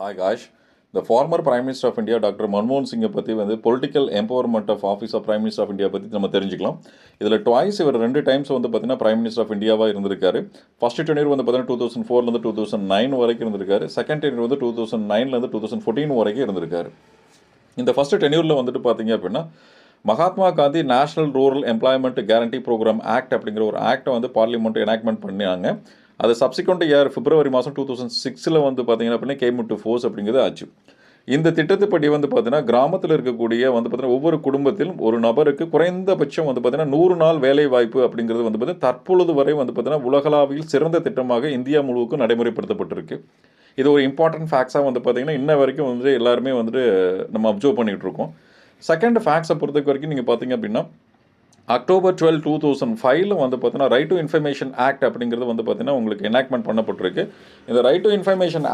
Hi guys. The former Prime Minister of India, Dr. Manmohan Singh பற்றி வந்து political empowerment of office of prime minister of India பற்றி நம்ம தெரிஞ்சுக்கலாம். இதில் twice இவர் 2 டைம்ஸ் வந்து பார்த்தீங்கன்னா பிரைம் மினிஸ்டர் ஆஃப் இந்தியாவாக இருந்திருக்காரு. ஃபர்ஸ்ட் டென்யூர் வந்து பார்த்தீங்கன்னா 2004லேருந்து 2009 வரைக்கும் இருந்திருக்காரு. செகண்ட் டென்யூர் வந்து 2009லேருந்து 2014 வரைக்கும் இருந்திருக்காரு. இந்த ஃபர்ஸ்ட் டென்யூரில் வந்துட்டு பார்த்தீங்க அப்படின்னா Mahatma Gandhi national rural employment guarantee program act அப்படிங்கிற ஒரு ஆக்டை வந்து பார்லிமெண்ட் எனாக்ட்மெண்ட் பண்ணாங்க. அது சப்சிக்வெண்ட் இயர் பிப்ரவரி மாதம் 2006 வந்து பார்த்தீங்கன்னா அப்படின்னா கேம் டு ஃபோர்ஸ் அப்படிங்கிறது ஆச்சு. இந்த திட்டத்துப்படி வந்து பார்த்தீங்கன்னா கிராமத்தில் இருக்கக்கூடிய வந்து பார்த்தீங்கன்னா ஒவ்வொரு குடும்பத்திலும் ஒரு நபருக்கு குறைந்தபட்சம் வந்து பார்த்தீங்கன்னா 100 நாள் வேலை வாய்ப்பு அப்படிங்கிறது வந்து பார்த்தீங்கன்னா தற்பொழுது வரை வந்து பார்த்தீங்கன்னா உலகளாவியில் சிறந்த திட்டமாக இந்தியா முழுவதுக்கும் நடைமுறைப்படுத்தப்பட்டிருக்கு. இது ஒரு இம்பார்ட்டன்ட் ஃபேக்ட்ஸாக வந்து பார்த்தீங்கன்னா இன்ன வரைக்கும் வந்து எல்லாருமே வந்துட்டு நம்ம அப்சர்வ் பண்ணிகிட்டு இருக்கோம். செகண்ட் ஃபேக்ட்ஸை பொறுத்த வரைக்கும் நீங்கள் பார்த்தீங்க அப்படின்னா October 12, 2005 வந்து பார்த்தீங்கன்னா ரைட் டு இன்ஃபர்மேஷன் ஆக்ட் அப்படிங்கிறது வந்து பார்த்தீங்கன்னா உங்களுக்கு எனாக்ட்மெண்ட் பண்ணப்பட்டிருக்கு. இந்த ரைட் டு இன்ஃபர்மேஷன்